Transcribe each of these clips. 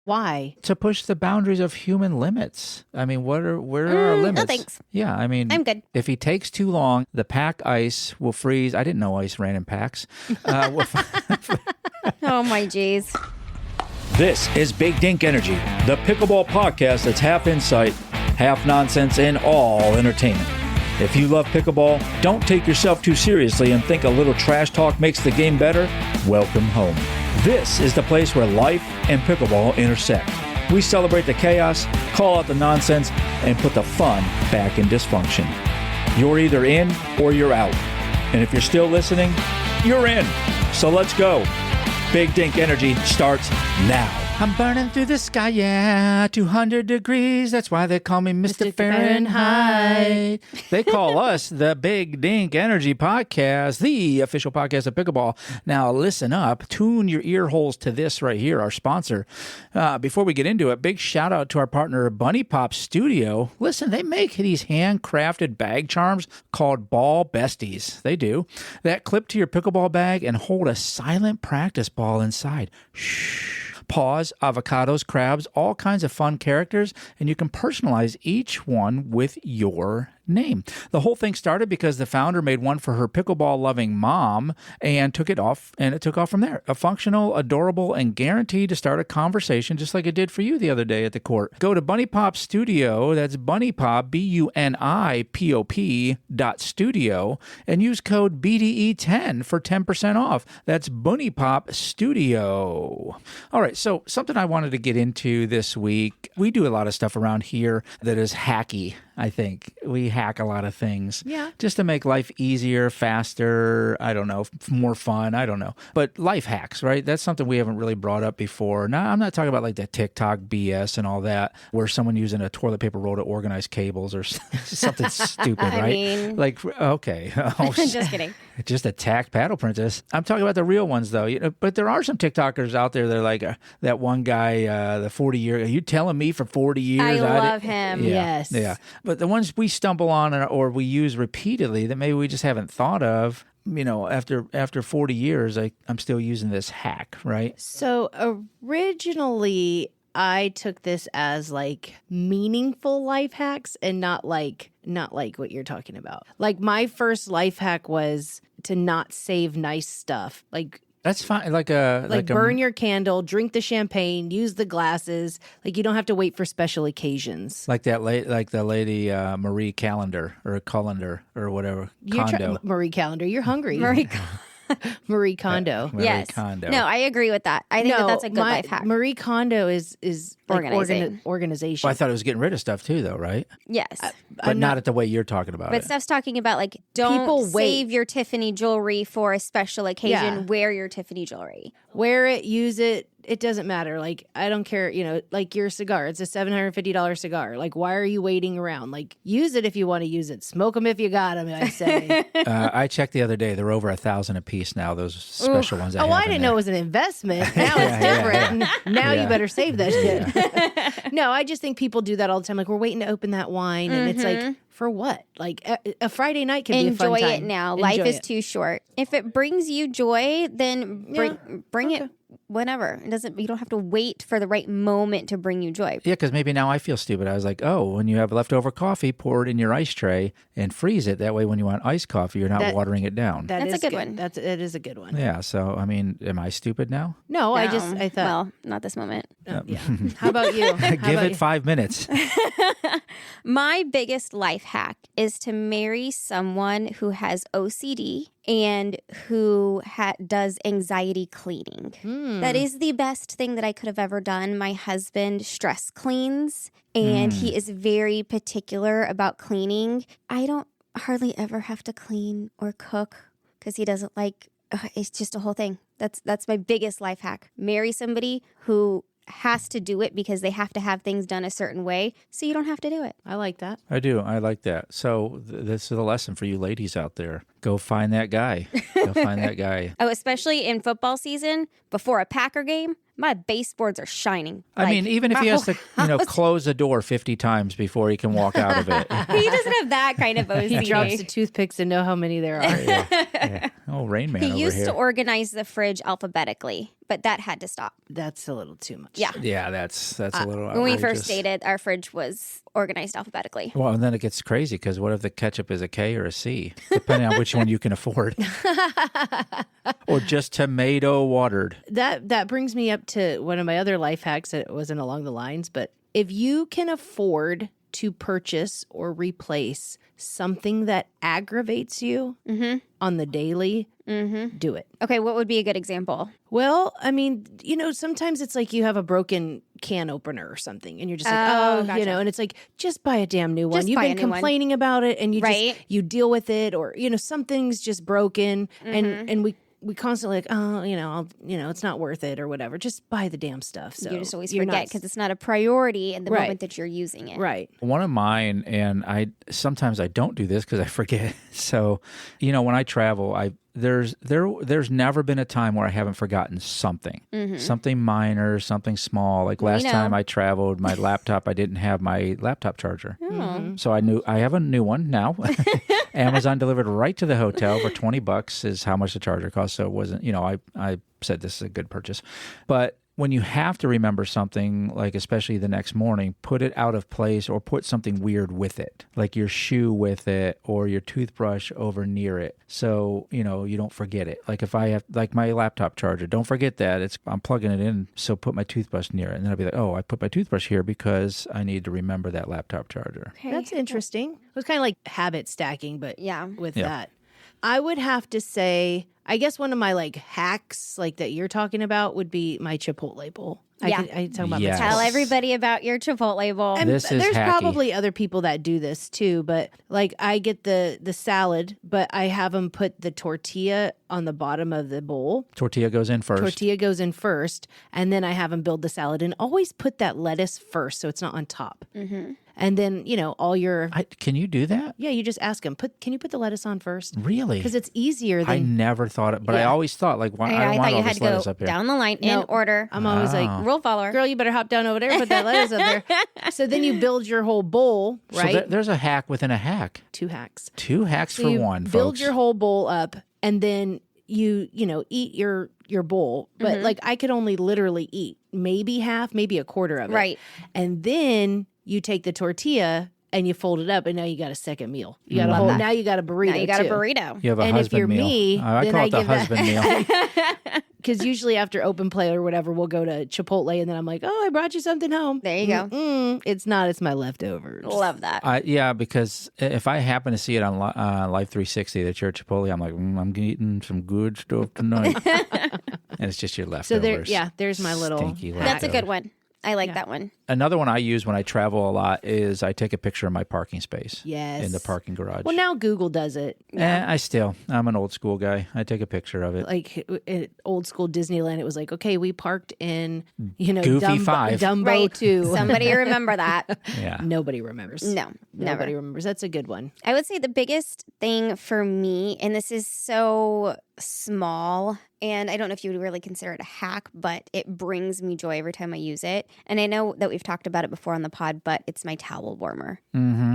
Why? To push the boundaries of human limits. I mean, where are our limits? No, thanks. Yeah, I mean, I'm good. If he takes too long, the pack ice will freeze. I didn't know ice ran in packs. Oh, my geez. This is Big Dink Energy, the pickleball podcast that's half insight, half nonsense, and all entertainment. If you love pickleball, don't take yourself too seriously and think a little trash talk makes the game better, welcome home. This is the place where life and pickleball intersect. We celebrate the chaos, call out the nonsense, and put the fun back in dysfunction. You're either in or you're out. And if you're still listening, you're in. So let's go. Big Dink Energy starts now. I'm burning through the sky, yeah, 200 degrees. That's why they call me Mr. Fahrenheit. They call us the Big Dink Energy Podcast, the official podcast of pickleball. Now, listen up. Tune your ear holes to this right here, our sponsor. Before we get into it, big shout out to our partner, Bunny Pop Studio. Listen, they make these handcrafted bag charms called Ball Besties. They do. That clip to your pickleball bag and hold a silent practice ball inside. Shh. Paws, avocados, crabs, all kinds of fun characters, and you can personalize each one with your name. The whole thing started because the founder made one for her pickleball-loving mom and took it off, and it took off from there. A functional, adorable, and guaranteed to start a conversation just like it did for you the other day at the court. Go to Bunny Pop Studio, that's Bunny Pop, BUNIPOP.studio, and use code BDE10 for 10% off. That's Bunny Pop Studio. All right, so something I wanted to get into this week. We do a lot of stuff around here that is hacky. I think we hack a lot of things just to make life easier, faster, I don't know, more fun, I don't know. But life hacks, right? That's something we haven't really brought up before. Now, I'm not talking about like the TikTok BS and all that, where someone using a toilet paper roll to organize cables or something stupid, right? I mean... Like, okay. Just kidding. Just attack Paddle Princess. I'm talking about the real ones, though. You know, but there are some TikTokers out there that are like that one guy, the 40-year. Are you telling me for 40 years? I love him. Yeah, Yes. Yeah. But the ones we stumble on or we use repeatedly that maybe we just haven't thought of, you know, after 40 years, I'm still using this hack, right? So originally, I took this as like meaningful life hacks and not like what you're talking about. Like my first life hack was to not save nice stuff. Like that's fine. Like burn your candle, drink the champagne, use the glasses. Like you don't have to wait for special occasions. Like the lady Marie Callender or Cullender or whatever. Kondo. Marie Callender, you're hungry. Marie Kondo. Yes. Kondo. No, I agree with that. I think that's a good life hack. Marie Kondo is like organization. Well, I thought it was getting rid of stuff too, though, right? Yes. But not at the way you're talking about it. But Steph's talking about like don't save your Tiffany jewelry for a special occasion. Yeah. Wear your Tiffany jewelry. Wear it, use it. It doesn't matter. Like, I don't care, you know, like your cigar. It's a $750 cigar. Like, why are you waiting around? Like, use it if you want to use it. Smoke them if you got them, I say. I checked the other day. They're over 1,000 a piece now, those special ones. I didn't know it was an investment. Now it's different. Now you better save that shit. No, I just think people do that all the time. Like, we're waiting to open that wine. And it's like, for what? Like, a Friday night can be a fun time. Enjoy it now. Life is too short. If it brings you joy, then bring it whenever. You don't have to wait for the right moment to bring you joy. Yeah, because maybe now I feel stupid. I was like, oh, when you have leftover coffee, pour it in your ice tray and freeze it. That way, when you want iced coffee, you're not watering it down. That's a good one. That is a good one. Yeah. So, I mean, am I stupid now? No, I thought. Well, not this moment. Yeah. How about you? Give it 5 minutes. My biggest life hack is to marry someone who has OCD and who does anxiety cleaning. That is the best thing that I could have ever done. My husband stress cleans, and he is very particular about cleaning. I don't hardly ever have to clean or cook because he doesn't like, it's just a whole thing. That's my biggest life hack. Marry somebody who has to do it because they have to have things done a certain way, so you don't have to do it. I like that. I do. I like that. So this is a lesson for you ladies out there. Go find that guy. Go find that guy. Oh, especially in football season, before a Packer game, my baseboards are shining. I mean, even if he has to, close the door 50 times before he can walk out of it. He doesn't have that kind of OCD. He drops the toothpicks and know how many there are. Yeah. Oh, Rain Man He over used here. to organize the fridge alphabetically, but that had to stop. That's a little too much. Yeah. Yeah, that's a little outrageous. When we first dated, our fridge was organized alphabetically. Well, and then it gets crazy because what if the ketchup is a K or a C, depending on which one you can afford, or just tomato watered. That brings me up to one of my other life hacks that wasn't along the lines, but if you can afford to purchase or replace something that aggravates you on the daily, do it. Okay, what would be a good example? Well, I mean, sometimes it's like you have a broken can opener or something and you're just like, gotcha. and it's like, just buy a damn new one. Just You've buy been a new one. complaining about it and you deal with it, or, something's just broken and we constantly like, it's not worth it or whatever. Just buy the damn stuff. So You just always you're forget not- because it's not a priority in the Right. moment that you're using it. Right. One of mine, and sometimes I don't do this because I forget. So, when I travel, there's never been a time where I haven't forgotten something, something minor, something small. Like last time I traveled, my laptop, I didn't have my laptop charger. So I have a new one now. Amazon delivered right to the hotel for $20 is how much the charger cost. So it wasn't, I said this is a good purchase. But when you have to remember something, like especially the next morning, put it out of place or put something weird with it, like your shoe with it or your toothbrush over near it. So, you don't forget it. Like if I have, like my laptop charger, don't forget that I'm plugging it in. So put my toothbrush near it. And then I'll be like, oh, I put my toothbrush here because I need to remember that laptop charger. Okay. That's interesting. It was kind of like habit stacking, but with Yeah. that. I would have to say, I guess one of my like hacks like that you're talking about would be my Chipotle bowl. Yeah. I talk about Yes. my Tell everybody about your Chipotle bowl. And This is there's hacky. probably other people that do this too, but like I get the salad, but I have them put the tortilla on the bottom of the bowl. Tortilla goes in first. Tortilla goes in first, and then I have them build the salad. And always put that lettuce first, so it's not on top. And then all your Can you do that? you just ask them. Can you put the lettuce on first? Really? Because it's easier I than never thought it, but I Yeah. always thought like, why, I I don't want thought all you had this to lettuce go up here. down the line in Nope. order. I'm always like, Rule follower. girl, you better hop down over there and put that lettuce up there. So then you build your whole bowl, right? So there's a hack within a hack. 2 hacks. 2 hacks So for you one, build folks. your whole bowl up, and then you eat your bowl. But like I could only literally eat maybe half, maybe a quarter of it. Right. And then you take the tortilla and you fold it up, and now you got a second meal. You got a Love whole. that. Now you got a burrito. Now you got a too. burrito. You have a And if husband you're meal. me, I then call I it the give that- husband meal. Because usually after open play or whatever, we'll go to Chipotle, and then I'm like, oh, I brought you something home. There you go. It's not. It's my leftovers. Love that. Yeah, because if I happen to see it on Life 360 that you're at Chipotle, I'm like, I'm eating some good stuff tonight. And it's just your leftovers. So there's my little. Stinky That's a leftovers. good one. I like that one. Another one I use when I travel a lot is I take a picture of my parking space. Yes. In the parking garage. Well, now Google does it. I'm an old school guy. I take a picture of it. Like at old school Disneyland, it was like, okay, we parked in, Goofy 5. Dumbo Right. 2. Somebody remember that. Yeah. Nobody remembers. No, never. Nobody remembers. That's a good one. I would say the biggest thing for me, and this is so small, and I don't know if you would really consider it a hack, but it brings me joy every time I use it. And I know that we've talked about it before on the pod, but it's my towel warmer.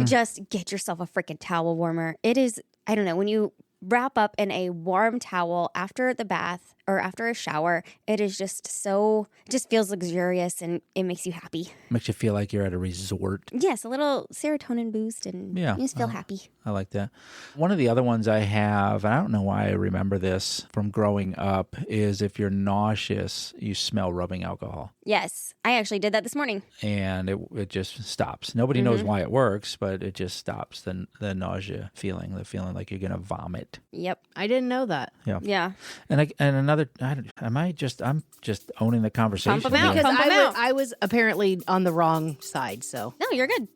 Just get yourself a freaking towel warmer. It is, I don't know, when you wrap up in a warm towel after the bath or after a shower, it is just so, it just feels luxurious and it makes you happy. Makes you feel like you're at a resort. Yes, a little serotonin boost and Yeah. you just feel happy. I like that. One of the other ones I have, and I don't know why I remember this from growing up, is if you're nauseous, you smell rubbing alcohol. Yes, I actually did that this morning. And it just stops. Nobody knows why it works, but it just stops the nausea feeling, the feeling like you're going to vomit. Yep. I didn't know that. Yeah. And another, I'm just owning the conversation. Pump 'em out. here. Because Pump 'em out. I was apparently on the wrong side. So No, you're good.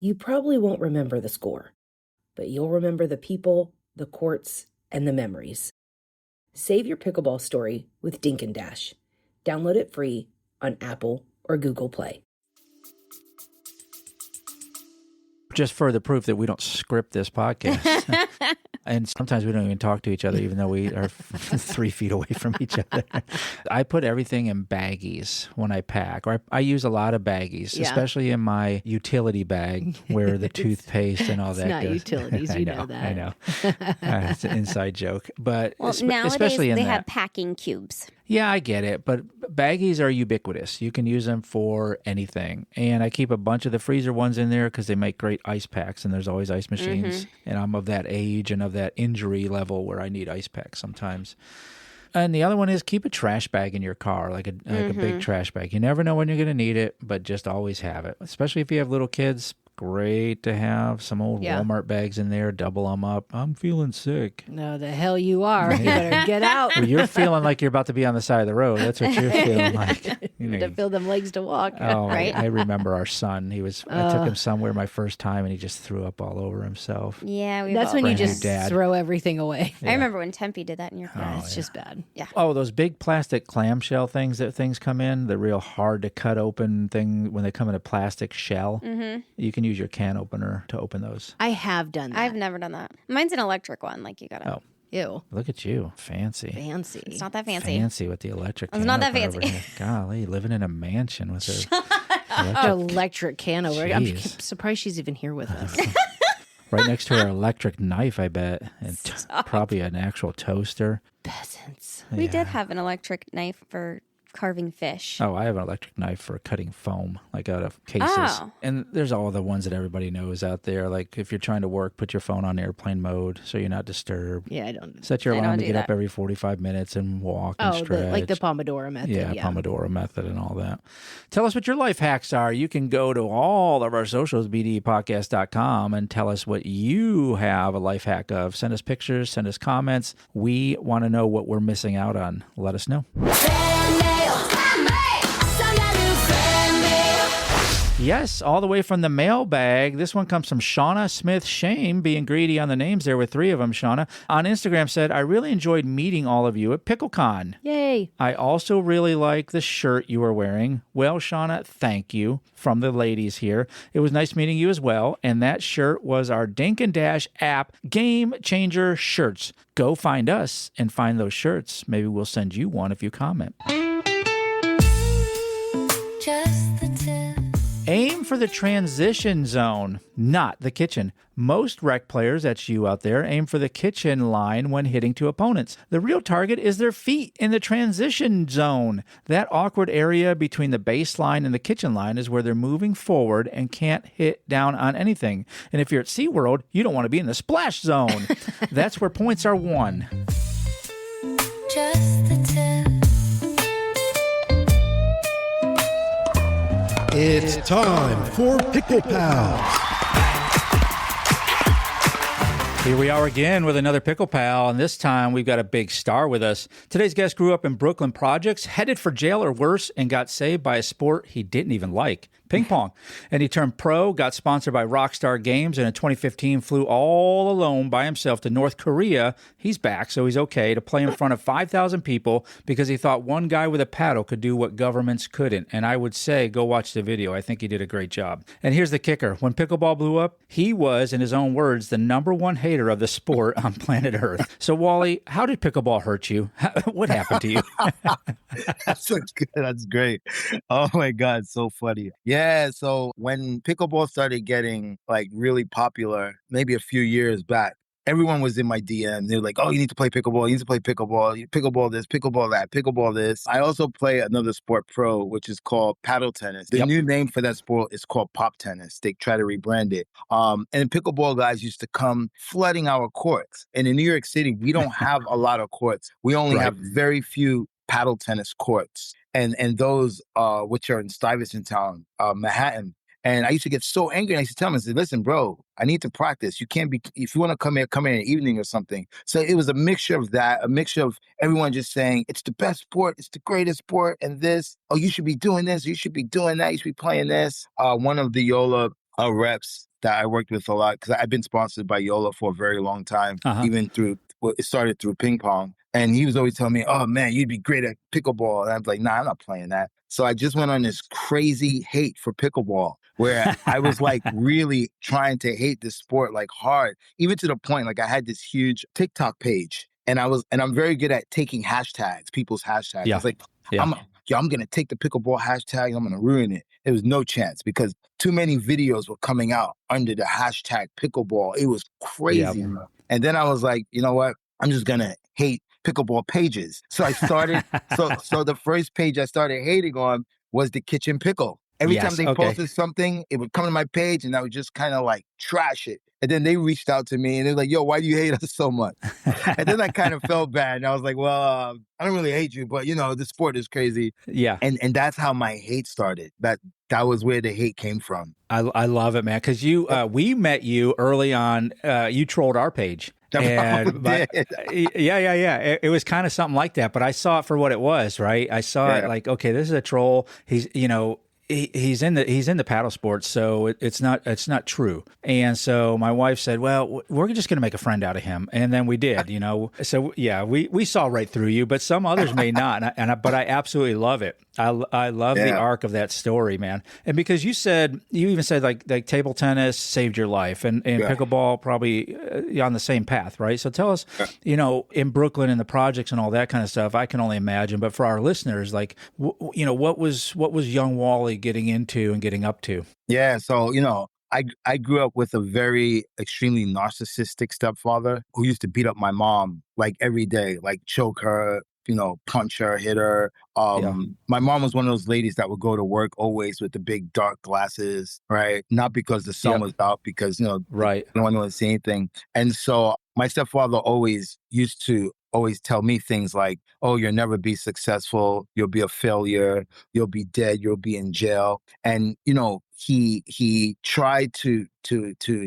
You probably won't remember the score, but you'll remember the people, the courts, and the memories. Save your pickleball story with Dink and Dash. Download it free on Apple or Google Play. Just further proof that we don't script this podcast. And sometimes we don't even talk to each other, even though we are 3 feet away from each other. I put everything in baggies when I pack, or I use a lot of baggies, especially in my utility bag where the toothpaste and all that It's not goes. utilities, you know that. I know. It's an inside joke. But nowadays especially in they that. have packing cubes. Yeah, I get it. But baggies are ubiquitous. You can use them for anything. And I keep a bunch of the freezer ones in there because they make great ice packs, and there's always ice machines. And I'm of that age and of that injury level where I need ice packs sometimes. And the other one is keep a trash bag in your car, like a big trash bag. You never know when you're going to need it, but just always have it. Especially if you have little kids, great to have some old Walmart bags in there, double them up. I'm feeling sick. No, the hell you are. You better get out. Well, you're feeling like you're about to be on the side of the road. That's what you're feeling like. You know, To feel them legs to walk. Oh, right? I remember our son. I took him somewhere my first time, and he just threw up all over himself. Yeah, That's when you just Dad. throw everything away. I remember when Tempe did that in your class. It's just bad. Yeah. Oh, those big plastic clamshell things that things come in, the real hard to cut open thing when they come in a plastic shell. You can use your can opener to open those. I have done that. I've never done that. Mine's an electric one. Like you gotta. Oh. Ew. Look at you. Fancy. Fancy. It's not that fancy. Fancy with the electric It's can not that opener fancy. over here. Golly, living in a mansion with a Electric can over. I'm Jeez. surprised she's even here with us. right next to our electric knife, I bet, and probably an actual toaster. Peasants. We did have an electric knife for carving fish. Oh, I have an electric knife for cutting foam, like out of cases. Oh. And there's all the ones that everybody knows out there. Like if you're trying to work, put your phone on airplane mode so you're not disturbed. Yeah, I don't. Set your I alarm don't to do get up that. every 45 minutes and walk and stretch. Like the Pomodoro method. Yeah, Pomodoro method and all that. Tell us what your life hacks are. You can go to all of our socials, bdpodcast.com, and tell us what you have a life hack of. Send us pictures, send us comments. We want to know what we're missing out on. Let us know. Yes, all the way from the mailbag. This one comes from Shauna Smith Shame, being greedy on the names there with 3 of them, Shauna. On Instagram said, I really enjoyed meeting all of you at PickleCon. Yay. I also really like the shirt you were wearing. Well, Shauna, thank you from the ladies here. It was nice meeting you as well. And that shirt was our Dink and Dash app Game Changer shirts. Go find us and find those shirts. Maybe we'll send you one if you comment. Just the tip. Aim for the transition zone, not the kitchen. Most rec players, that's you out there, aim for the kitchen line when hitting to opponents. The real target is their feet in the transition zone. That awkward area between the baseline and the kitchen line is where they're moving forward and can't hit down on anything. And if you're at SeaWorld, you don't want to be in the splash zone. That's where points are won. Just the tip. It's time for Pickle Pals. Here we are again with another Pickle Pal, and this time we've got a big star with us. Today's guest grew up in Brooklyn projects, headed for jail or worse, and got saved by a sport he didn't even like, ping pong. And he turned pro, got sponsored by Rockstar Games, and in 2015 flew all alone by himself to North Korea. He's back, so he's okay, to play in front of 5,000 people because he thought one guy with a paddle could do what governments couldn't. And I would say, go watch the video. I think he did a great job. And here's the kicker. When pickleball blew up, he was, in his own words, the #1 hater of the sport on planet Earth. So, Wally, how did pickleball hurt you? What happened to you? That's great. Oh my God, so funny. Yeah, so when pickleball started getting like really popular, maybe a few years back, everyone was in my DM. They're like, oh, you need to play pickleball. You need to play pickleball. Pickleball this, pickleball that, pickleball this. I also play another sport pro, which is called paddle tennis. The new name for that sport is called pop tennis. They try to rebrand it. And pickleball guys used to come flooding our courts. And in New York City, we don't have a lot of courts. We only have very few paddle tennis courts. And those which are in Stuyvesant Town, Manhattan. And I used to get so angry. And I used to tell him, I said, listen, bro, I need to practice. You can't be, if you want to come here in the evening or something. So it was a mixture of that, a mixture of everyone just saying, it's the best sport, it's the greatest sport, and this, oh, you should be doing this, you should be doing that, you should be playing this. One of the Yola reps that I worked with a lot, because I've been sponsored by Yola for a very long time, even through, well, it started through ping pong. And he was always telling me, oh man, you'd be great at pickleball. And I was like, nah, I'm not playing that. So I just went on this crazy hate for pickleball where I was like really trying to hate this sport like hard, even to the point like I had this huge TikTok page and I'm very good at taking hashtags, people's hashtags. I was like, I'm going to take the pickleball hashtag. I'm going to ruin it. There was no chance because too many videos were coming out under the hashtag pickleball. It was crazy. Yep. And then I was like, you know what? I'm just going to hate pickleball pages. So I started, so the first page I started hating on was the Kitchen Pickle. Every time they posted something, it would come to my page and I would just kind of like trash it. And then they reached out to me and they're like, yo, why do you hate us so much? And then I kind of felt bad. And I was like, well, I don't really hate you, but you know, the sport is crazy. Yeah. And that's how my hate started. That was where the hate came from. I love it, man. Because we met you early on. You trolled our page. And yeah. It was kind of something like that, but I saw it for what it was, right? I saw it like, okay, this is a troll. He's in the paddle sports, so it's not true. And so my wife said, well, we're just going to make a friend out of him. And then we did, So yeah, we saw right through you, but some others may not. But I absolutely love it. I love the arc of that story, man. And because you even said like table tennis saved your life and pickleball probably on the same path, right? So tell us, in Brooklyn and the projects and all that kind of stuff, I can only imagine. But for our listeners, like, what was young Wally getting into and getting up to? Yeah. So, I grew up with a very extremely narcissistic stepfather who used to beat up my mom like every day, like choke her, punch her, hit her. My mom was one of those ladies that would go to work always with the big dark glasses, right? Not because the sun was out, because, right. No one would see anything. And so my stepfather always used to tell me things like, oh, you'll never be successful. You'll be a failure. You'll be dead. You'll be in jail. And, he tried to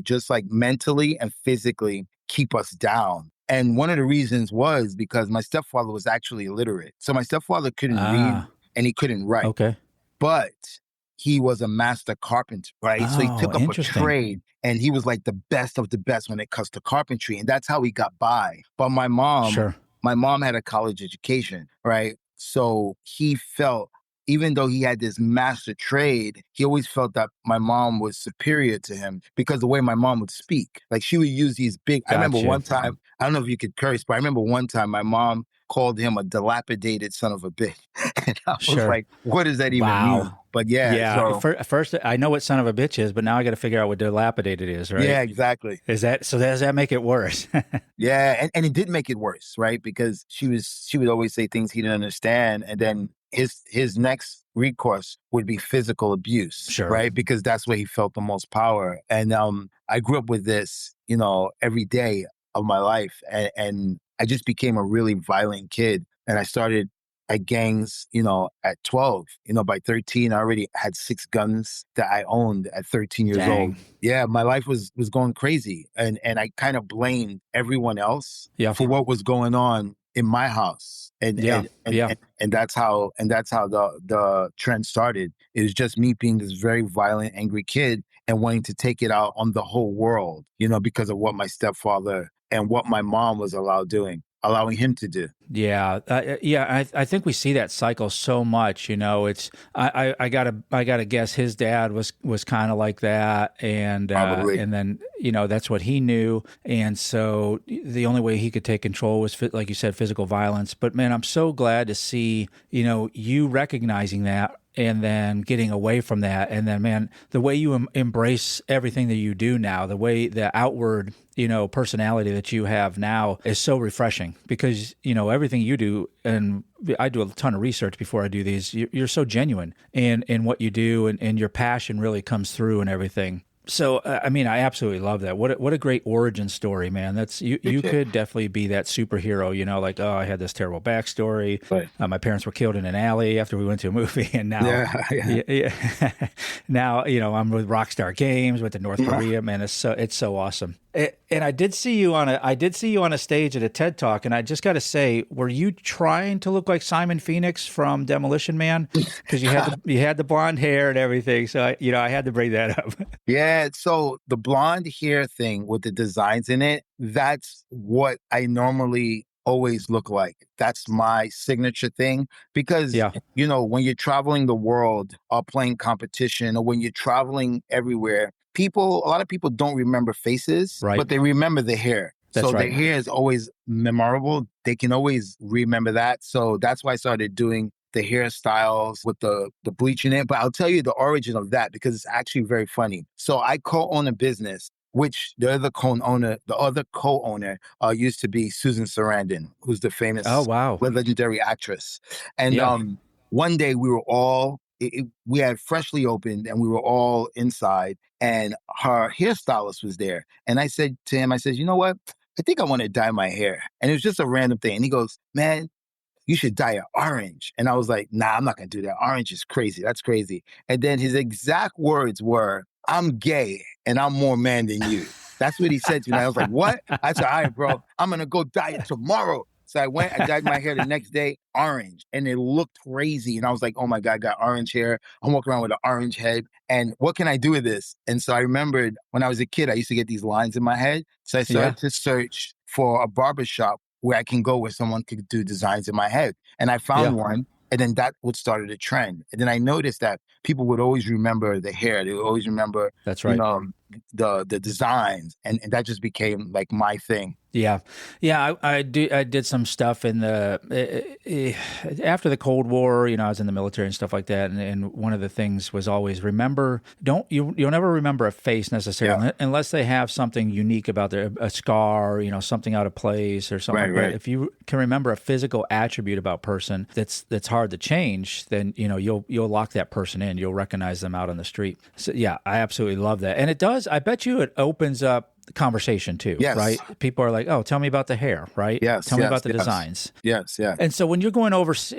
just like mentally and physically keep us down. And one of the reasons was because my stepfather was actually illiterate. So my stepfather couldn't read and he couldn't write. Okay. But he was a master carpenter, right? So he took up a trade and he was like the best of the best when it comes to carpentry. And that's how he got by. But my mom had a college education, right? So he felt, even though he had this master trade, he always felt that my mom was superior to him because the way my mom would speak. Like she would use these big, I remember one time, I don't know if you could curse, but I remember one time my mom called him a dilapidated son of a bitch. And I was like, what does that even mean? But so first, I know what son of a bitch is, but now I got to figure out what dilapidated is, right? Yeah, exactly. Does that make it worse? Yeah, and it did make it worse, right? Because she would always say things he didn't understand, and then his next recourse would be physical abuse, right? Because that's where he felt the most power. And I grew up with this, every day of my life, and I just became a really violent kid, and I started at gangs, at 12. By 13, I already had 6 guns that I owned at 13 years old. Yeah, my life was going crazy. And I kind of blamed everyone else for what was going on in my house. And that's how the trend started. It was just me being this very violent, angry kid and wanting to take it out on the whole world, because of what my stepfather and what my mom was allowing him to do. Yeah. I think we see that cycle so much, it's, I gotta guess his dad was kind of like that. And, and then, that's what he knew. And so the only way he could take control was, like you said, physical violence. But man, I'm so glad to see, you recognizing that and then getting away from that. And then, man, the way you embrace everything that you do now, the way the outward, personality that you have now is so refreshing because, everything you do, and I do a ton of research before I do these, you're so genuine in what you do and your passion really comes through and everything. So, I absolutely love that. What a great origin story, man. That's you could definitely be that superhero, like, oh, I had this terrible backstory. Right. My parents were killed in an alley after we went to a movie. And now, now, I'm with Rockstar Games, with the North Korea, man. It's so awesome. And I did see you on a stage at a TED Talk, and I just got to say, were you trying to look like Simon Phoenix from Demolition Man? Because you had the blonde hair and everything. So I had to bring that up. Yeah. So the blonde hair thing with the designs in it, that's what I normally always look like. That's my signature thing because, Yeah. you know, when you're traveling the world or playing competition or when you're traveling everywhere, a lot of people don't remember faces, Right. but they remember the hair. That's So right. their hair is always memorable. They can always remember that. So that's why I started doing the hairstyles with the bleaching it. But I'll tell you the origin of that because it's actually very funny. So I co-own a business, which the other co-owner used to be Susan Sarandon, who's the famous, Oh, wow. legendary actress. And Yeah. one day we were all, we had freshly opened and we were all inside and her hairstylist was there. And I said to him, I said, you know what? I think I want to dye my hair. And it was just a random thing. And he goes, man, you should dye it orange. And I was like, nah, I'm not going to do that. Orange is crazy. That's crazy. And then his exact words were, I'm gay and I'm more man than you. That's what he said to me. I was like, what? I said, all right, bro, I'm going to go dye it tomorrow. So I dyed my hair the next day orange and it looked crazy. And I was like, oh my God, I got orange hair. I'm walking around with an orange head. And what can I do with this? And so I remembered when I was a kid, I used to get these lines in my head. So I started to search for a barbershop where I can go where someone could do designs in my head. And I found one. And then that would started a trend. And then I noticed that people would always remember the hair. They would always remember, That's right. You know, the designs. And that just became like my thing. Yeah. I did some stuff in the after the Cold War. You know, I was in the military and stuff like that. And one of the things was always you'll never remember a face necessarily unless they have something unique about a scar, you know, something out of place or something. Right. If you can remember a physical attribute about a person that's hard to change, then you know you'll lock that person in. You'll recognize them out on the street. So yeah, I absolutely love that, and it does. I bet you it opens up conversation too, right? People are like, "Oh, tell me about the hair," right? Tell me about the designs. And so when you're going over, so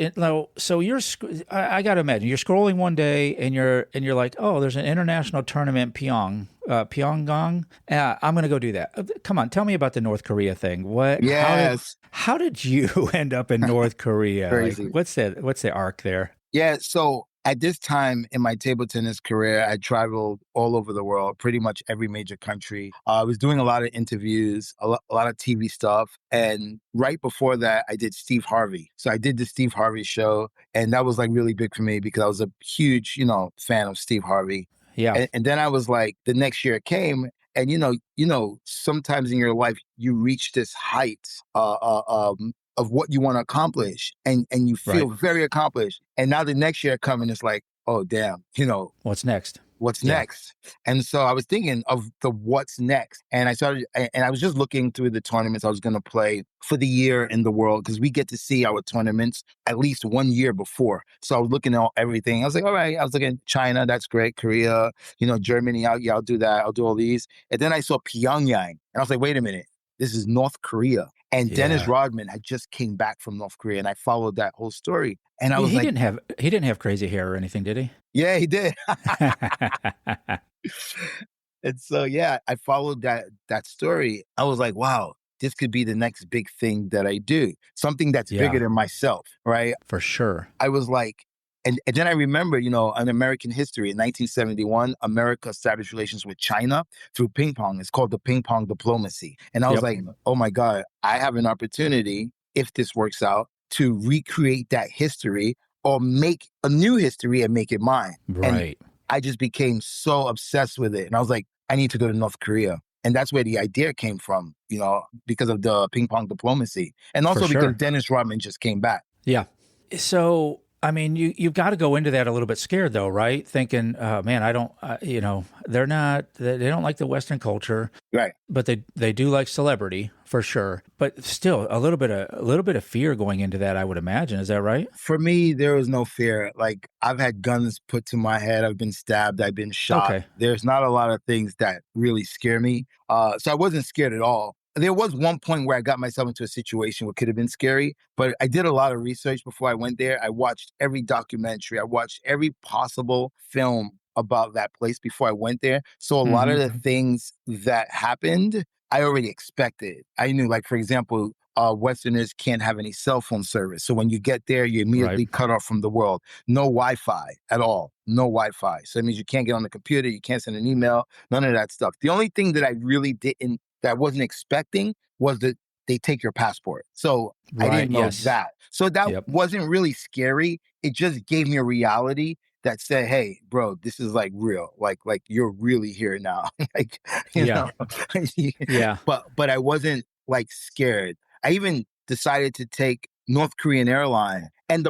I got to imagine you're scrolling one day and you're like, "Oh, there's an international tournament, Pyongyang. I'm going to go do that." Come on, tell me about the North Korea thing. What? Yes. How did you end up in North Korea? Crazy. Like, what's the arc there? Yeah. So at this time in my table tennis career, I traveled all over the world, pretty much every major country. I was doing a lot of interviews, a lot of TV stuff. And right before that, I did Steve Harvey. So I did the Steve Harvey show. And that was like really big for me because I was a huge, fan of Steve Harvey. Yeah. And then I was like, the next year came. And, sometimes in your life, you reach this height of what you want to accomplish and you feel very accomplished. And now the next year coming, it's like, oh, damn, what's next? What's next? And so I was thinking of the what's next. And I was just looking through the tournaments I was going to play for the year in the world because we get to see our tournaments at least 1 year before. So I was looking at everything. I was like, all right, I was looking at China, that's great. Korea, Germany, I'll do that. I'll do all these. And then I saw Pyongyang and I was like, wait a minute, this is North Korea. And Dennis Rodman had just came back from North Korea, and I followed that whole story. And I was he didn't have crazy hair or anything, did he? Yeah, he did. And so, I followed that story. I was like, wow, this could be the next big thing that I do. Something that's bigger than myself, right? For sure. I was like, and then I remember, in American history, in 1971, America established relations with China through ping pong. It's called the ping pong diplomacy. And I was like, oh my God, I have an opportunity, if this works out, to recreate that history or make a new history and make it mine. Right. And I just became so obsessed with it. And I was like, I need to go to North Korea. And that's where the idea came from, because of the ping pong diplomacy. And also because Dennis Rodman just came back. Yeah. So, I mean, you've got to go into that a little bit scared, though, right? Thinking, man, I don't, they don't like the Western culture, right? But they do like celebrity for sure. But still, a little bit of fear going into that, I would imagine. Is that right? For me, there was no fear. Like I've had guns put to my head, I've been stabbed, I've been shot. Okay. There's not a lot of things that really scare me. So I wasn't scared at all. There was one point where I got myself into a situation where could have been scary, but I did a lot of research before I went there. I watched every documentary. I watched every possible film about that place before I went there. So a lot of the things that happened, I already expected. I knew, like, for example, Westerners can't have any cell phone service. So when you get there, you're immediately cut off from the world. No Wi-Fi at all. No Wi-Fi. So it means you can't get on the computer. You can't send an email. None of that stuff. The only thing that I really that I wasn't expecting was they take your passport. So I Right. didn't know Yes. that. So that Yep. wasn't really scary. It just gave me a reality that said, hey, bro, this is like real. Like you're really here now. Like, you Yeah. know, Yeah. but I wasn't like scared. I even decided to take North Korean airline and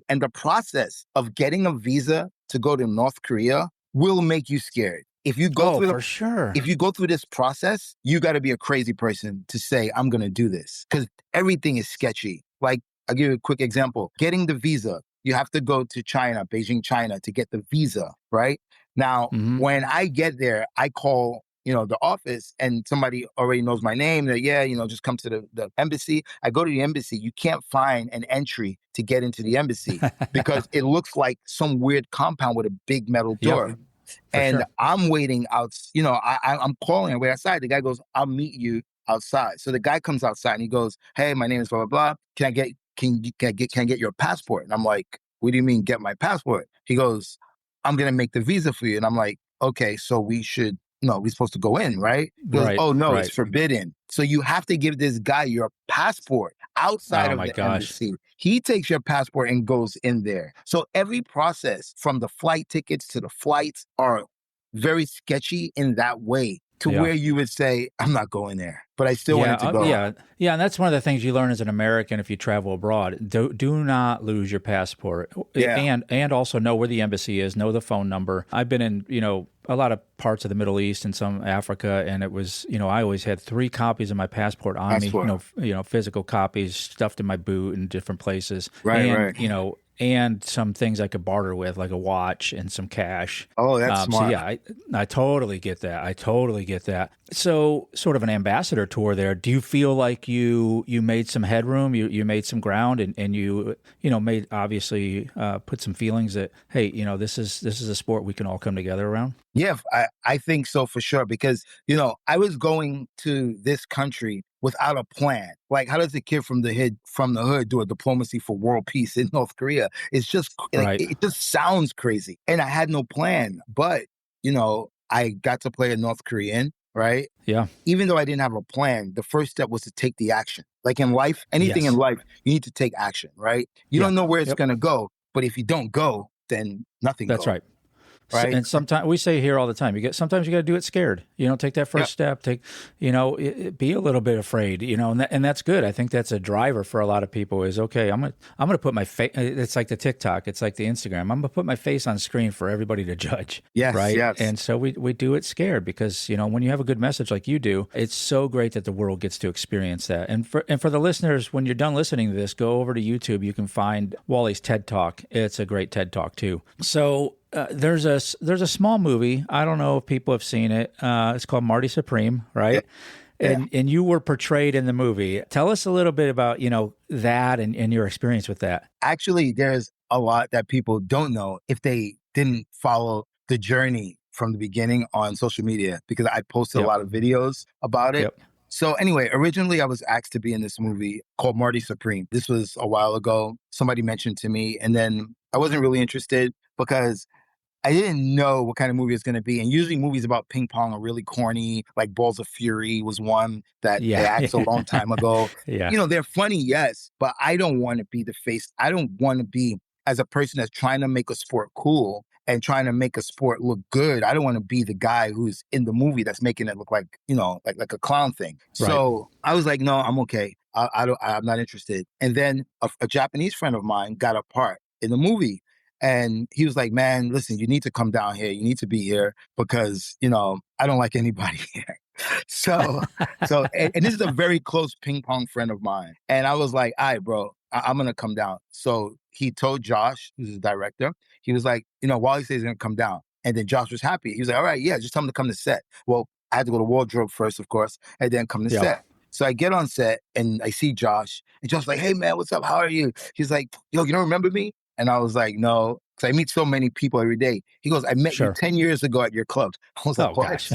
and the process of getting a visa to go to North Korea will make you scared. If you go Oh, through for sure. if you go through this process, you got to be a crazy person to say, I'm going to do this, because everything is sketchy. Like, I'll give you a quick example. Getting the visa, you have to go to China, Beijing, China, to get the visa, right? Now, Mhm. when I get there, I call, the office, and somebody already knows my name. That, yeah, just come to the embassy. I go to the embassy. You can't find an entry to get into the embassy because it looks like some weird compound with a big metal Yep. door. For And sure. I'm waiting out, I'm calling, I wait outside. The guy goes, I'll meet you outside. So the guy comes outside and he goes, hey, my name is blah, blah, blah. Can I get your passport? And I'm like, what do you mean get my passport? He goes, I'm going to make the visa for you. And I'm like, okay, so we're supposed to go in, right? He goes, Right. oh no, it's Right. forbidden. So you have to give this guy your passport outside Oh of my the gosh. embassy. He takes your passport and goes in there. So every process from the flight tickets to the flights are very sketchy in that way, to Yeah. where you would say, I'm not going there, but I still Yeah, wanted to go. yeah, and that's one of the things you learn as an American if you travel abroad. Do not lose your passport, Yeah. and also know where the embassy is, know the phone number. I've been in a lot of parts of the Middle East and some Africa, and it was I always had 3 copies of my passport on me, physical copies stuffed in my boot in different places, Right, and right. And some things I could barter with, like a watch and some cash. Oh, that's So smart. yeah, I totally get that. I totally get that. So, sort of an ambassador tour there. Do you feel like you made some headroom, you made some ground, and you made obviously put some feelings that, hey, this is a sport we can all come together around? Yeah, I think so for sure, because, I was going to this country without a plan. Like, how does a kid from the hood do a diplomacy for world peace in North Korea? It's just like, Right. it just sounds crazy. And I had no plan, but, I got to play a North Korean, right? Yeah. Even though I didn't have a plan, the first step was to take the action. Like in life, anything in Yes. life, you need to take action, right? You Yeah. don't know where it's Yep. going to go, but if you don't go, then nothing That's goes. right. Right. And sometimes we say here all the time, sometimes you got to do it scared. Take that first step. Be a little bit afraid. And that's good. I think that's a driver for a lot of people. Is okay. I'm gonna put my face. It's like the TikTok. It's like the Instagram. I'm gonna put my face on screen for everybody to judge. Yes. Right. Yes. And so we do it scared because when you have a good message like you do, it's so great that the world gets to experience that. And for the listeners, when you're done listening to this, go over to YouTube. You can find Wally's TED Talk. It's a great TED Talk too. So. There's a small movie. I don't know if people have seen it. It's called Marty Supreme, right? Yeah. And you were portrayed in the movie. Tell us a little bit about that and your experience with that. Actually, there's a lot that people don't know if they didn't follow the journey from the beginning on social media, because I posted a lot of videos about it. Yep. So anyway, originally I was asked to be in this movie called Marty Supreme. This was a while ago. Somebody mentioned to me, and then I wasn't really interested because I didn't know what kind of movie it was going to be. And usually movies about ping pong are really corny, like Balls of Fury was one that they asked a long time ago. Yeah. They're funny, yes, but I don't want to be the face. I don't want to be, as a person that's trying to make a sport cool and trying to make a sport look good, I don't want to be the guy who's in the movie that's making it look like, like a clown thing. Right. So I was like, no, I'm okay. I'm not interested. And then a Japanese friend of mine got a part in the movie. And he was like, man, listen, you need to come down here. You need to be here because, I don't like anybody here. So, and this is a very close ping pong friend of mine. And I was like, all right, bro, I'm going to come down. So he told Josh, who's the director, he was like, Wally says he's going to come down. And then Josh was happy. He was like, all right, yeah, just tell him to come to set. Well, I had to go to wardrobe first, of course, and then come to set. So I get on set and I see Josh. And Josh's like, hey, man, what's up? How are you? He's like, yo, you don't remember me? And I was like, no, because I meet so many people every day. He goes, I met you 10 years ago at your club. I was like, what? Gosh.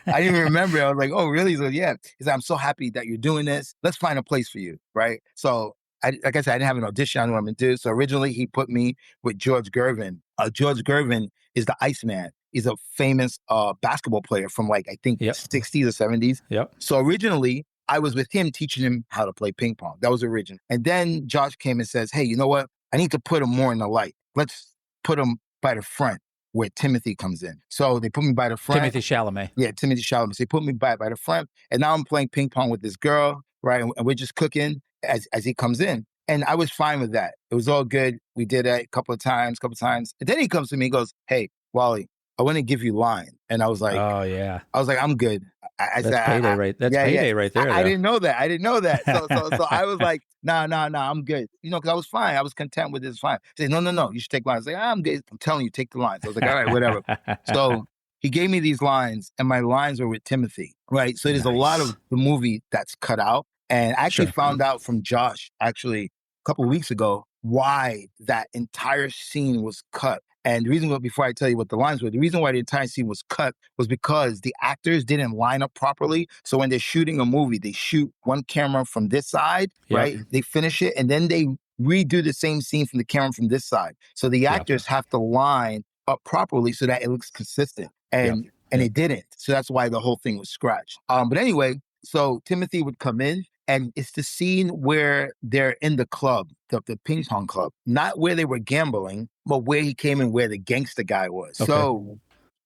I didn't even remember. I was like, oh, really? He's like, yeah. He's like, I'm so happy that you're doing this. Let's find a place for you, right? So, like I said, I didn't have an audition. I didn't know what I'm going to do. So originally, he put me with George Gervin. George Gervin is the Iceman. He's a famous basketball player from, like, I think 60s or 70s. Yep. So originally, I was with him teaching him how to play ping pong. That was original. And then Josh came and says, hey, you know what? I need to put him more in the light. Let's put him by the front where Timothy comes in. So they put me by the front. Timothy Chalamet. Yeah, Timothy Chalamet. So they put me by the front. And now I'm playing ping pong with this girl, right? And we're just cooking as he comes in. And I was fine with that. It was all good. We did it a couple of times. And then he comes to me and goes, hey, Wally, I want to give you line. And I was like, oh, yeah. I'm good. That's payday right there. I didn't know that. So I was like, no, I'm good. Because I was fine. I was content with this. Fine. He said, no, you should take lines. I was like, I'm good. I'm telling you, take the lines. I was like, all right, whatever. So he gave me these lines, and my lines were with Timothy, right? So there's a lot of the movie that's cut out. And I actually found out from Josh, a couple of weeks ago, why that entire scene was cut. And the reason, before I tell you what the lines were, the reason why the entire scene was cut was because the actors didn't line up properly. So when they're shooting a movie, they shoot one camera from this side, right? They finish it, and then they redo the same scene from the camera from this side. So the actors have to line up properly so that it looks consistent. And it didn't. So that's why the whole thing was scratched. But anyway, so Timothy would come in, and it's the scene where they're in the club, the ping pong club, not where they were gambling, but where he came in, where the gangster guy was. Okay. So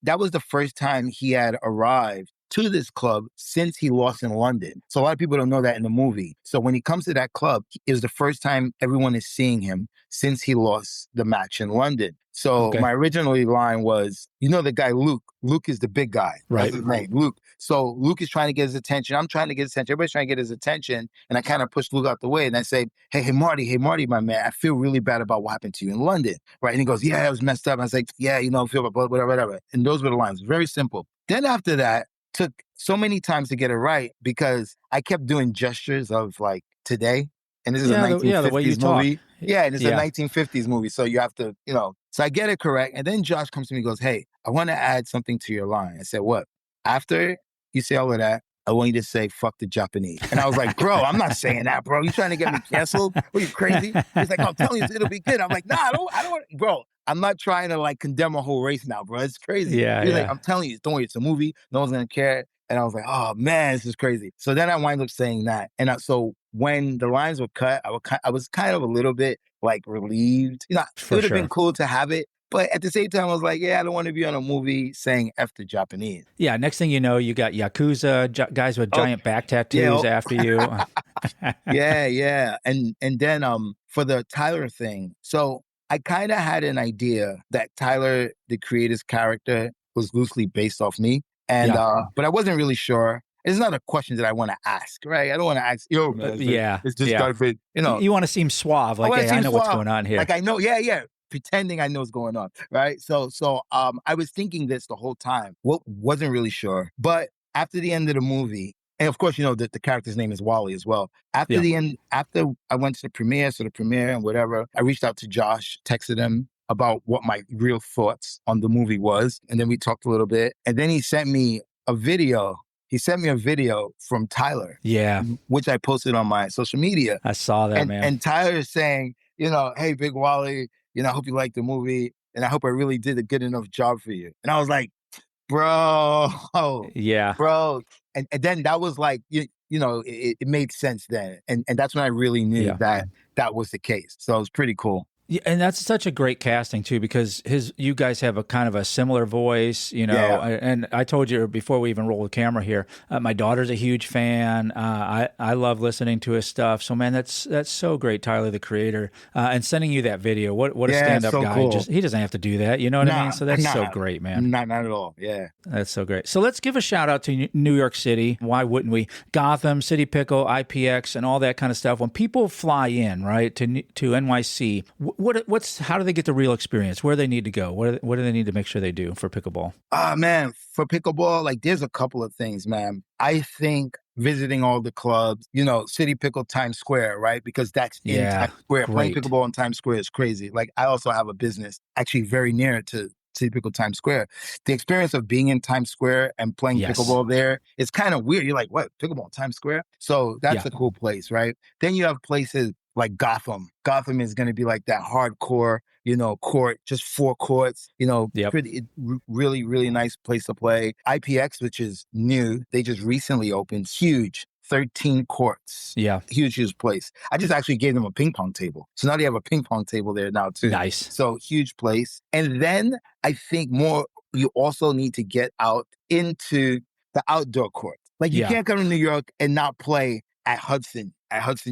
that was the first time he had arrived to this club since he lost in London. So a lot of people don't know that in the movie. So when he comes to that club, it was the first time everyone is seeing him since he lost the match in London. So my original line was, the guy Luke. Luke is the big guy. Right. That's his name, Luke. So Luke is trying to get his attention. I'm trying to get his attention. Everybody's trying to get his attention. And I kind of push Luke out the way. And I say, hey, Marty, my man, I feel really bad about what happened to you in London. Right. And he goes, yeah, I was messed up. And I was like, yeah, I feel bad, whatever. And those were the lines. Very simple. Then after that, took so many times to get it right because I kept doing gestures of like today. And this is a 1950s the way you movie. Talk. Yeah, and it's a 1950s movie. So you have to, So I get it correct. And then Josh comes to me and goes, hey, I want to add something to your line. I said, what? After you say all of that, I want you to say, fuck the Japanese. And I was like, bro, I'm not saying that, bro. You trying to get me canceled? Are you crazy? He's like, I'm telling you, it'll be good. I'm like, nah, I don't, bro. I'm not trying to like condemn a whole race now, bro. It's crazy. He's like, I'm telling you, don't worry, it's a movie. No one's going to care. And I was like, oh man, this is crazy. So then I wind up saying that. And so when the lines were cut, I was kind of a little bit like relieved. It would have been cool to have it. But at the same time, I was like, I don't want to be on a movie saying F the Japanese. Yeah, next thing you know, you got Yakuza, guys with giant back tattoos after you. Yeah. And then for the Tyler thing, so I kind of had an idea that Tyler, the creator's character, was loosely based off me. And but I wasn't really sure. It's not a question that I want to ask, right? I don't want to ask, man, it's just gotta be, You want to seem suave, like, hey, I know what's going on here. Like I know, pretending I know what's going on, right? So I was thinking this the whole time. Wasn't really sure. But after the end of the movie, and of course, the character's name is Wally as well. After the end, after I went to the premiere and whatever, I reached out to Josh, texted him about what my real thoughts on the movie was. And then we talked a little bit. And then he sent me a video. He sent me a video from Tyler. Yeah. Which I posted on my social media. I saw that, man. And Tyler is saying, hey, Big Wally, I hope you like the movie. And I hope I really did a good enough job for you. And I was like, bro. Yeah. Bro. And then that was like, it made sense then. And that's when I really knew that was the case. So it was pretty cool. Yeah, and that's such a great casting too, because you guys have a kind of a similar voice, and I told you before we even roll the camera here, my daughter's a huge fan. I love listening to his stuff. So man, that's so great, Tyler, the creator, and sending you that video. What a stand-up guy. Cool. He doesn't have to do that. You know what I mean? So that's so great, man. Not at all. Yeah. That's so great. So let's give a shout out to New York City. Why wouldn't we? Gotham, City Pickle, IPX, and all that kind of stuff. When people fly in, right, to NYC, how do they get the real experience? Where do they need to go? What do they need to make sure they do for pickleball? Man, for pickleball, like there's a couple of things, man. I think visiting all the clubs, City Pickle, Times Square, right? Because that's in Times Square. Playing pickleball in Times Square is crazy. Like I also have a business actually very near to City Pickle, Times Square. The experience of being in Times Square and playing pickleball there, it's kind of weird. You're like, what, pickleball in Times Square? So that's a cool place, right? Then you have places like Gotham. Gotham is going to be like that hardcore, court, just 4 courts, pretty, really, really nice place to play. IPX, which is new, they just recently opened, huge, 13 courts. Yeah. Huge place. I just actually gave them a ping pong table. So now they have a ping pong table there now too. Nice. So huge place. And then I think you also need to get out into the outdoor court. Like you can't come to New York and not play at Hudson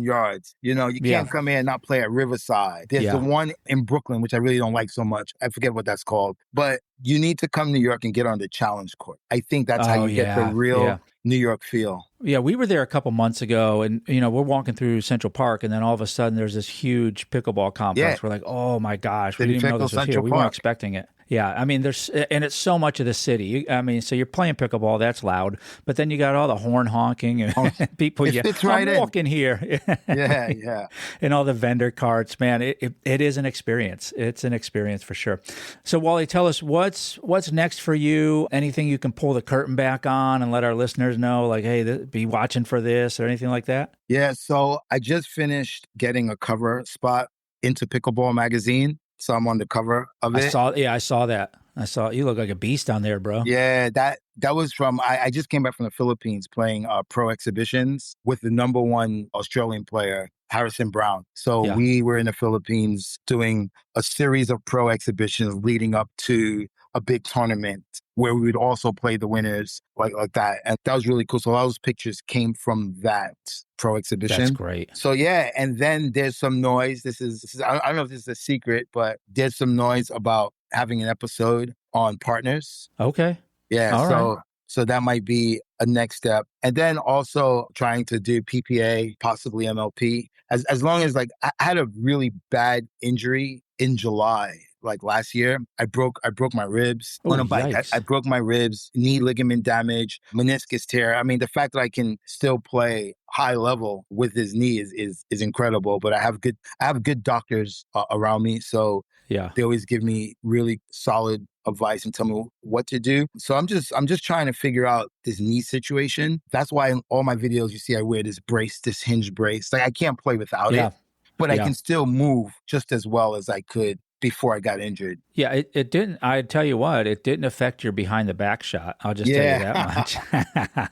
Yards. You can't come here and not play at Riverside. There's the one in Brooklyn, which I really don't like so much. I forget what that's called. But you need to come to New York and get on the challenge court. I think that's how you get the real New York feel. Yeah, we were there a couple months ago, and we're walking through Central Park, and then all of a sudden there's this huge pickleball complex. We're like, oh my gosh, we didn't even know this was here. We weren't expecting it. Yeah, I mean, and it's so much of the city. I mean, so you're playing pickleball, that's loud, but then you got all the horn honking and people. I'm walking here. Yeah. And all the vendor carts, man. It is an experience. It's an experience for sure. So, Wally, tell us what's next for you. Anything you can pull the curtain back on and let our listeners know, like, hey, be watching for this or anything like that. Yeah. So I just finished getting a cover spot into Pickleball magazine. So I'm on the cover of it. I saw that. I saw you look like a beast down there, bro. Yeah, that was from, I just came back from the Philippines playing pro exhibitions with the number one Australian player, Harrison Brown. So we were in the Philippines doing a series of pro exhibitions leading up to a big tournament where we would also play the winners like that. And that was really cool. So all those pictures came from that pro exhibition. That's great. So yeah, and then there's some noise. This is I don't know if this is a secret, but there's some noise about having an episode on Partners. Okay. Yeah. All right. So that might be a next step. And then also trying to do PPA, possibly MLP. As long as I had a really bad injury in July. Like last year, I broke my ribs on a bike. I broke my ribs, knee ligament damage, meniscus tear. I mean, the fact that I can still play high level with his knee is incredible. But I have good doctors around me, so they always give me really solid advice and tell me what to do. So I'm just trying to figure out this knee situation. That's why in all my videos you see I wear this brace, this hinge brace. Like I can't play without it, but I can still move just as well as I could before I got injured. Yeah, it didn't. I tell you what, it didn't affect your behind the back shot. I'll just tell you that much.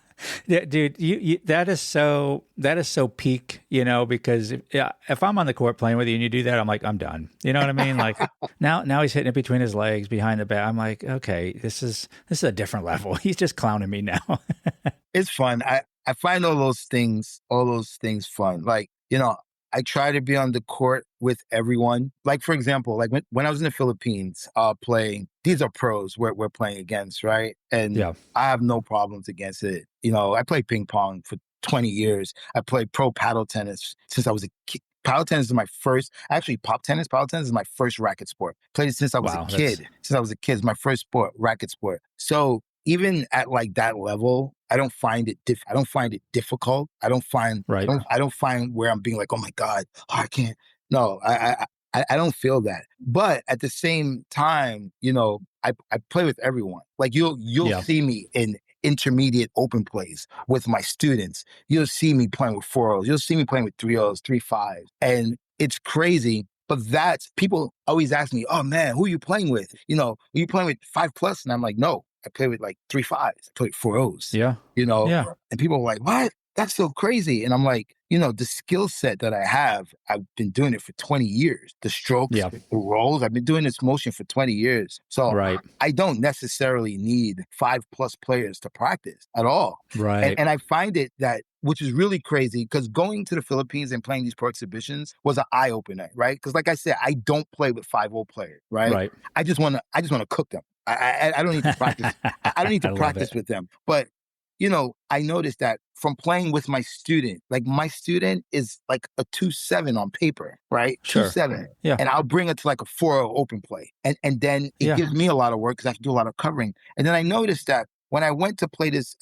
Yeah, dude, you that is so peak, because if I'm on the court playing with you and you do that, I'm like, I'm done. You know what I mean? Like now he's hitting it between his legs, behind the back. I'm like, okay, this is a different level. He's just clowning me now. It's fun. I find all those things fun. Like, I try to be on the court with everyone. Like, for example, like when I was in the Philippines playing, these are pros we're playing against, right? And I have no problems against it. I played ping pong for 20 years. I played pro paddle tennis since I was a kid. Paddle tennis is my first, actually paddle tennis is my first racket sport. Played it since I was a kid. Since I was a kid, it's my first sport, racket sport. So even at like that level, I don't find it difficult. I don't find where I'm being like, oh my God, I can't. No, I don't feel that. But at the same time, I play with everyone. Like you'll see me in intermediate open plays with my students. You'll see me playing with 4-0s. You'll see me playing with 3-0s, 3-5s. And it's crazy. But people always ask me, oh man, who are you playing with? Are you playing with 5+? And I'm like, no. I play with like 3-5s. I play with 4-0s. Yeah. And people are like, what? That's so crazy. And I'm like, the skill set that I have, I've been doing it for 20 years. The strokes, the rolls, I've been doing this motion for 20 years. So I don't necessarily need 5+ players to practice at all. Right. And I find it that, which is really crazy, because going to the Philippines and playing these pro exhibitions was an eye opener, right? Because like I said, I don't play with 5-0 players, right? Right. I just want to cook them. I don't need to practice. I don't need to practice with them. But, I noticed that from playing with my student, like my student is like a 2-7 on paper, right? Sure. 2-7. Yeah. And I'll bring it to like a 4-0 open play. And then it gives me a lot of work because I have to do a lot of covering. And then I noticed that when I went to play this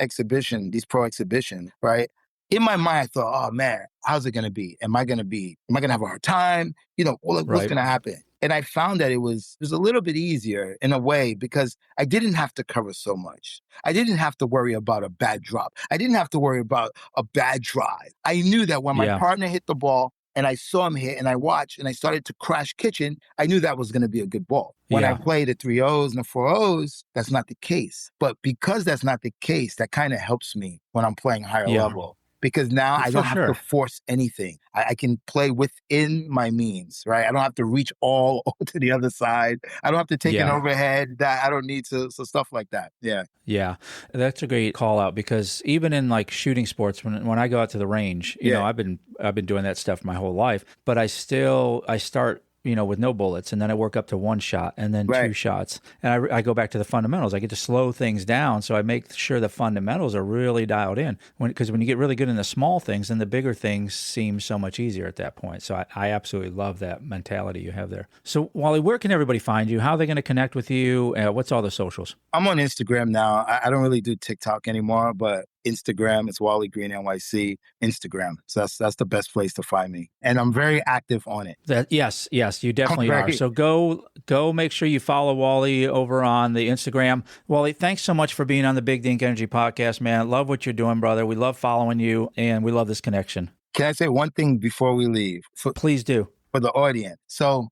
pro exhibition, right? In my mind, I thought, oh man, how's it going to be? Am I going to have a hard time? What's going to happen? And I found that it was a little bit easier in a way because I didn't have to cover so much. I didn't have to worry about a bad drop. I didn't have to worry about a bad drive. I knew that when my partner hit the ball and I saw him hit and I watched and I started to crash kitchen, I knew that was going to be a good ball. When I play the 3-0s and the 4-0s, that's not the case. But because that's not the case, that kind of helps me when I'm playing higher level. because now I don't For have sure. to force anything. I can play within my means, right? I don't have to reach all to the other side. I don't have to take an Yeah. overhead that I don't need to. So stuff like that. Yeah. Yeah, that's a great call out, because even in like shooting sports, when I go out to the range, you know, I've been doing that stuff my whole life, but I start, you know, with no bullets, and then I work up to one shot and then two shots, and I go back to the fundamentals. I get to slow things down, so I make sure the fundamentals are really dialed in. Because when you get really good in the small things, then the bigger things seem so much easier at that point. So I absolutely love that mentality you have there. So Wally, where can everybody find you? How are they going to connect with you? What's all the socials? I'm on Instagram now. I don't really do TikTok anymore, but Instagram, it's Wally Green NYC, Instagram. So that's the best place to find me. And I'm very active on it. Yes, you definitely are. So go make sure you follow Wally over on the Instagram. Wally, thanks so much for being on the Big Dink Energy podcast, man. Love what you're doing, brother. We love following you, and we love this connection. Can I say one thing before we leave? Please do. For the audience. So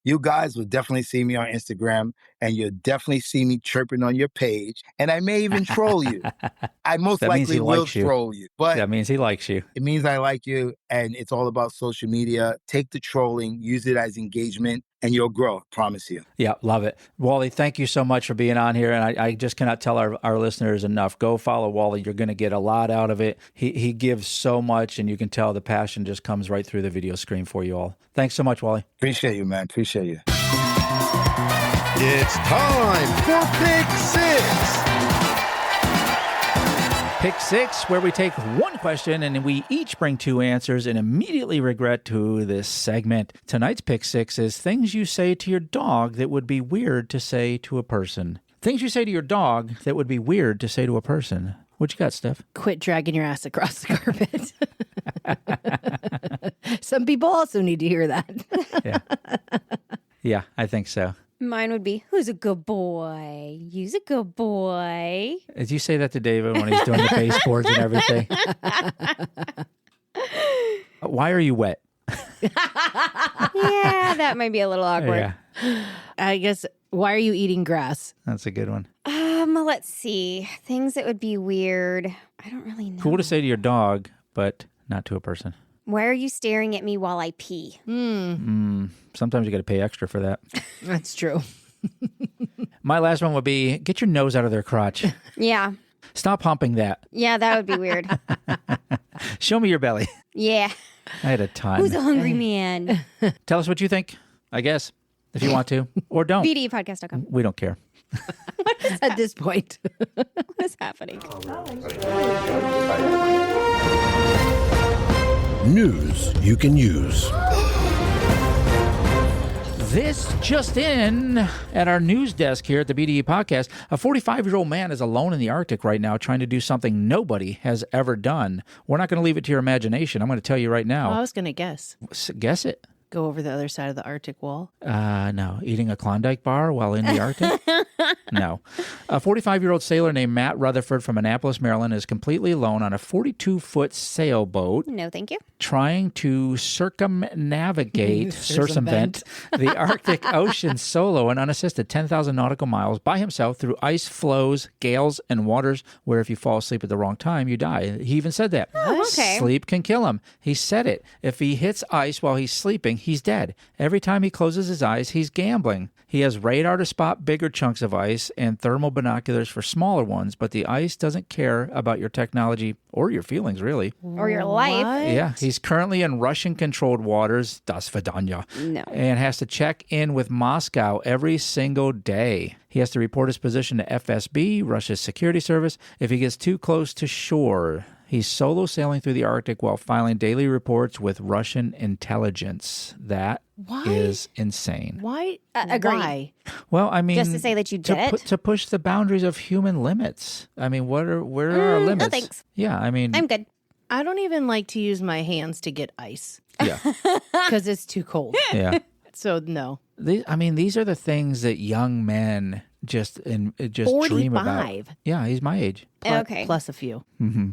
you guys will definitely see me on Instagram, and you'll definitely see me chirping on your page. And I may even troll you. I most likely will troll you. But that means he likes you. It means I like you, and it's all about social media. Take the trolling, use it as engagement, and you'll grow. Promise you. Yeah, love it. Wally, thank you so much for being on here. And I just cannot tell our listeners enough. Go follow Wally. You're going to get a lot out of it. He gives so much, and you can tell the passion just comes right through the video screen for you all. Thanks so much, Wally. Appreciate you, man. Appreciate you. It's time for Pick Six. Pick Six, where we take one question and we each bring two answers and immediately regret to this segment. Tonight's Pick Six is things you say to your dog that would be weird to say to a person. Things you say to your dog that would be weird to say to a person. What you got, Steph? Quit dragging your ass across the carpet. Some people also need to hear that. Yeah, I think so. Mine would be, who's a good boy? You's a good boy. Did you say that to David when he's doing the baseboards and everything? Why are you wet? Yeah, that might be a little awkward. Yeah, I guess, why are you eating grass? that's a good one. Let's see. Things that would be weird. I don't really know. Cool to say to your dog, but not to a person. Why are you staring at me while I pee? Sometimes you got to pay extra for that. That's true. My last one would be, get your nose out of their crotch. Yeah. Stop humping that. Yeah, that would be weird. Show me your belly. Yeah. I had a ton. Who's a hungry man? Tell us what you think, I guess, if you want to, or don't. BDPodcast.com. We don't care. At this point. What is happening? News you can use. This just in at our news desk here at the BDE podcast. A 45-year-old man is alone in the Arctic right now trying to do something nobody has ever done. We're not going to leave it to your imagination. I'm going to tell you right now. I was going to guess. Guess it. Go over the other side of the Arctic wall. No. Eating a Klondike bar while in the Arctic? No. A 45-year-old sailor named Matt Rutherford from Annapolis, Maryland is completely alone on a 42-foot sailboat No, thank you. trying to circumvent the Arctic Ocean solo and unassisted 10,000 nautical miles by himself through ice floes, gales, and waters where if you fall asleep at the wrong time, you die. He even said that. Oh, okay. Sleep can kill him. He said it. If he hits ice while he's sleeping, he's dead. Every time he closes his eyes, he's gambling. He has radar to spot bigger chunks of ice and thermal binoculars for smaller ones, but the ice doesn't care about your technology or your feelings, really. Or your life. Yeah, he's currently in Russian-controlled waters, Das Vidanya, No. and has to check in with Moscow every single day. He has to report his position to FSB, Russia's security service, if he gets too close to shore. He's solo sailing through the Arctic while filing daily reports with Russian intelligence. That is insane. Why? Agreed. Why? Well, I mean, Just to say that you did it? to push the boundaries of human limits. I mean, where are our limits? No, thanks. Yeah, I mean, I'm good. I don't even like to use my hands to get ice yeah, because it's too cold. yeah. So no. These are the things that young men just dream about. 45. Yeah, he's my age. Okay. Plus a few.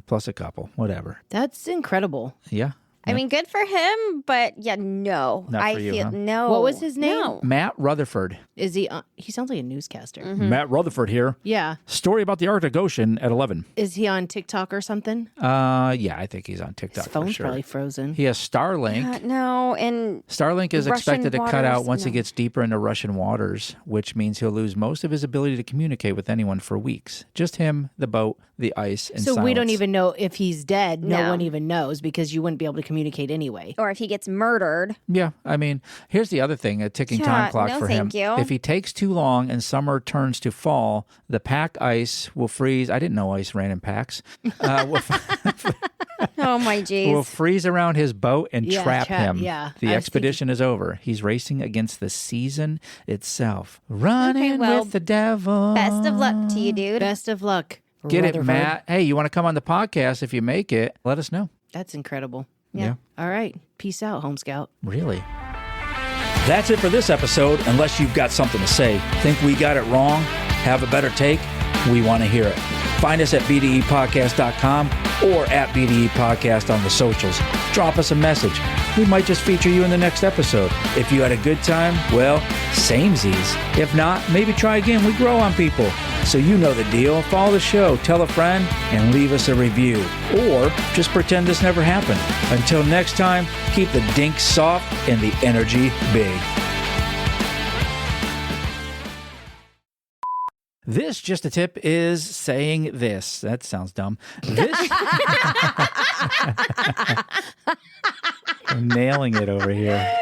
Plus a couple, whatever. That's incredible. Yeah. I mean, good for him, but yeah, no. Not for you, huh? no. What was his name? No. Matt Rutherford. Is he? He sounds like a newscaster. Mm-hmm. Matt Rutherford here. Yeah. Story about the Arctic Ocean at 11. Is he on TikTok or something? Yeah, I think he's on TikTok His phone's for sure. probably frozen. He has Starlink. No, and Starlink is Russian expected to cut out waters, once he no. gets deeper into Russian waters, which means he'll lose most of his ability to communicate with anyone for weeks. Just him, the boat, the ice, and So we don't silence. even know if he's dead. No No. one even knows because you wouldn't be able to communicate anyway. or if he gets murdered. Yeah, I mean, here's the other thing, a ticking Yeah, time clock no, for him. thank you. If he takes too long and summer turns to fall, the pack ice will freeze. I didn't know ice ran in packs. Oh my jeez. Will freeze around his boat and Yeah, trap him. yeah. The I was expedition is over. He's racing against the season itself. Running well, with the devil. Best of luck to you, dude. Best of luck. Get it, Rutherford. Matt. Hey, you want to come on the podcast? If you make it, let us know. That's incredible. Yeah. All right. Peace out, Home Scout. Really? That's it for this episode. Unless you've got something to say, think we got it wrong, have a better take, we want to hear it. Find us at bdepodcast.com or at BDE Podcast on the socials. Drop us a message. We might just feature you in the next episode. If you had a good time, well, samesies. If not, maybe try again. We grow on people. So you know the deal. Follow the show, tell a friend, and leave us a review. Or just pretend this never happened. Until next time, keep the dink soft and the energy big. This Just a Tip is saying this. That sounds dumb. This I'm nailing it over here.